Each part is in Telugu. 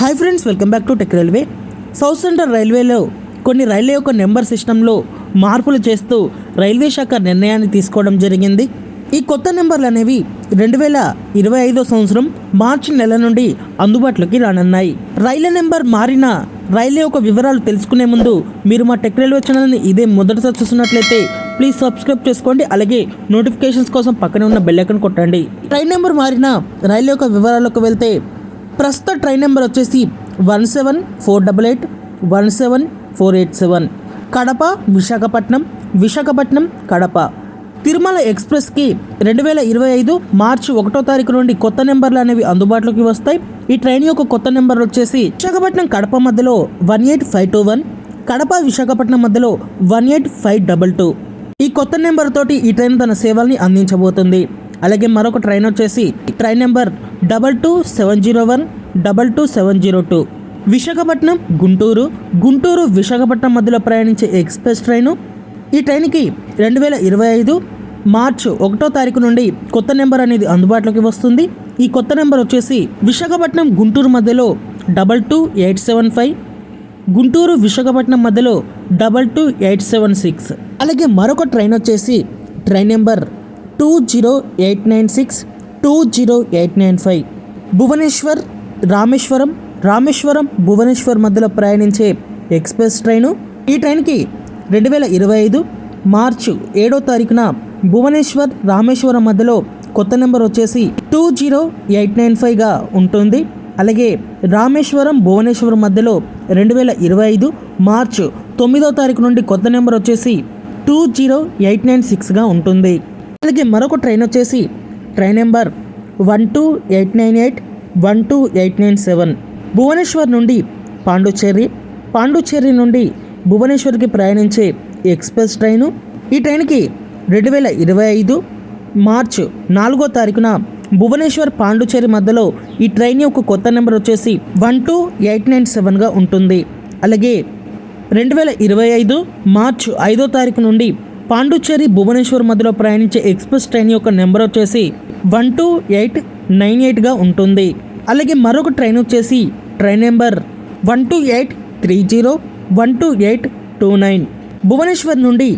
Hi friends, welcome back to tech railway. South central రైల్వేలో కొన్ని రైల్వే యొక్క నెంబర్ సిస్టంలో మార్పులు చేస్తూ రైల్వే శాఖ నిర్ణయాన్ని తీసుకోవడం జరిగింది. ఈ కొత్త నెంబర్లు అనేవి 2025 సంవత్సరం మార్చి నెల నుండి అందుబాటులోకి రానున్నాయి. రైలు నెంబర్ మారిన రైల్వే యొక్క వివరాలు తెలుసుకునే ముందు మీరు మా టెక్ రైల్వే ఛానల్ని ఇదే మొదటిసారి చూస్తున్నట్లయితే ప్లీజ్ సబ్స్క్రైబ్ చేసుకోండి. అలాగే నోటిఫికేషన్స్ కోసం పక్కనే ఉన్న బెల్ ఐకాన్ కొట్టండి. ట్రైన్ నెంబర్ మారిన రైలు యొక్క వివరాలకు వెళ్తే ప్రస్తుత ట్రైన్ నెంబర్ వచ్చేసి 17488 17487 కడప విశాఖపట్నం, విశాఖపట్నం కడప. తిరుమల ఎక్స్ప్రెస్కి 2025 మార్చి 1వ తారీఖు నుండి కొత్త నెంబర్లు అనేవి అందుబాటులోకి వస్తాయి. ఈ ట్రైన్ యొక్క కొత్త నెంబర్ వచ్చేసి విశాఖపట్నం కడప మధ్యలో 18521, కడప విశాఖపట్నం మధ్యలో 18522. ఈ కొత్త నెంబర్ తోటి ఈ ట్రైన్ తన సేవల్ని అందించబోతుంది. అలాగే మరొక ట్రైన్ వచ్చేసి ట్రైన్ నెంబర్ 22701 22702, విశాఖపట్నం గుంటూరు, గుంటూరు విశాఖపట్నం మధ్యలో ప్రయాణించే ఎక్స్ప్రెస్ ట్రైను. ఈ ట్రైన్కి 2025 మార్చి 1వ తారీఖు నుండి కొత్త నెంబర్ అనేది అందుబాటులోకి వస్తుంది. ఈ కొత్త నెంబర్ వచ్చేసి విశాఖపట్నం గుంటూరు మధ్యలో 22875, గుంటూరు విశాఖపట్నం మధ్యలో 22876. అలాగే మరొక ట్రైన్ వచ్చేసి ట్రైన్ నెంబర్ 20896 20895, భువనేశ్వర్ రామేశ్వరం, రామేశ్వరం భువనేశ్వర్ మధ్యలో ప్రయాణించే ఎక్స్ప్రెస్ ట్రైను. ఈ ట్రైన్కి 2025 మార్చి 7వ తారీఖున భువనేశ్వర్ రామేశ్వరం మధ్యలో కొత్త నెంబర్ వచ్చేసి 20895గా ఉంటుంది. అలాగే రామేశ్వరం భువనేశ్వరం మధ్యలో 2025 మార్చి 9వ తారీఖు నుండి కొత్త నెంబర్ వచ్చేసి 20896గా ఉంటుంది. అలాగే మరొక ట్రైన్ వచ్చేసి ట్రైన్ నెంబర్ 12898 12897, భువనేశ్వర్ నుండి పాండుచేరి, పాండుచేరి నుండి భువనేశ్వర్కి ప్రయాణించే ఎక్స్ప్రెస్ ట్రైను. ఈ ట్రైన్కి 2025 మార్చి 4వ తారీఖున భువనేశ్వర్ పాండుచేరి మధ్యలో ఈ ట్రైన్ యొక్క కొత్త నెంబర్ వచ్చేసి 12897గా ఉంటుంది. అలాగే 2025 మార్చి 5వ తారీఖు నుండి పాండుచేరి భువనేశ్వర్ మధ్యలో ప్రయాణించే ఎక్స్ప్రెస్ ట్రైన్ యొక్క నెంబర్ వచ్చేసి 12898గా ఉంటుంది. అలాగే మరొక ట్రైన్ వచ్చేసి ట్రైన్ నెంబర్ 12830 12829, భువనేశ్వర్ నుండి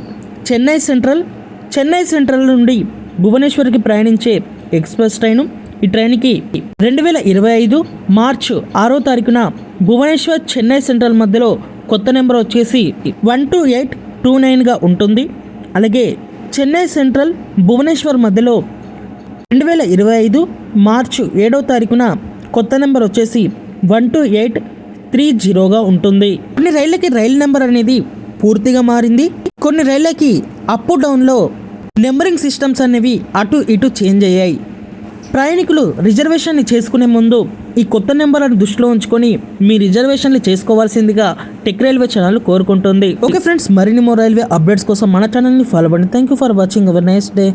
చెన్నై సెంట్రల్, చెన్నై సెంట్రల్ నుండి భువనేశ్వర్కి ప్రయాణించే ఎక్స్ప్రెస్ ట్రైను. ఈ ట్రైన్కి 2025 మార్చి 6వ తారీఖున భువనేశ్వర్ చెన్నై సెంట్రల్ మధ్యలో కొత్త నెంబర్ వచ్చేసి 12829గా ఉంటుంది. అలాగే చెన్నై సెంట్రల్ భువనేశ్వర్ మధ్యలో 2025 మార్చి 7వ తారీఖున కొత్త నెంబర్ వచ్చేసి 12830గా ఉంటుంది. కొన్ని రైళ్ళకి రైలు నెంబర్ అనేది పూర్తిగా మారింది. కొన్ని రైళ్ళకి అప్ డౌన్లో నెంబరింగ్ సిస్టమ్స్ అనేవి అటు ఇటు చేంజ్ అయ్యాయి. ప్రయాణికులు రిజర్వేషన్ని చేసుకునే ముందు ఈ కొత్త నెంబర్లను దృష్టిలో ఉంచుకొని మీ రిజర్వేషన్లు చేసుకోవాల్సిందిగా టెక్ రైల్వే ఛానల్ కోరుకుంటుంది. ఓకే ఫ్రెండ్స్, మరిన్ని మోర్ రైల్వే అప్డేట్స్ కోసం మన ఛానల్ని ఫాలో అవ్వండి. Thank you for watching. Have a nice day.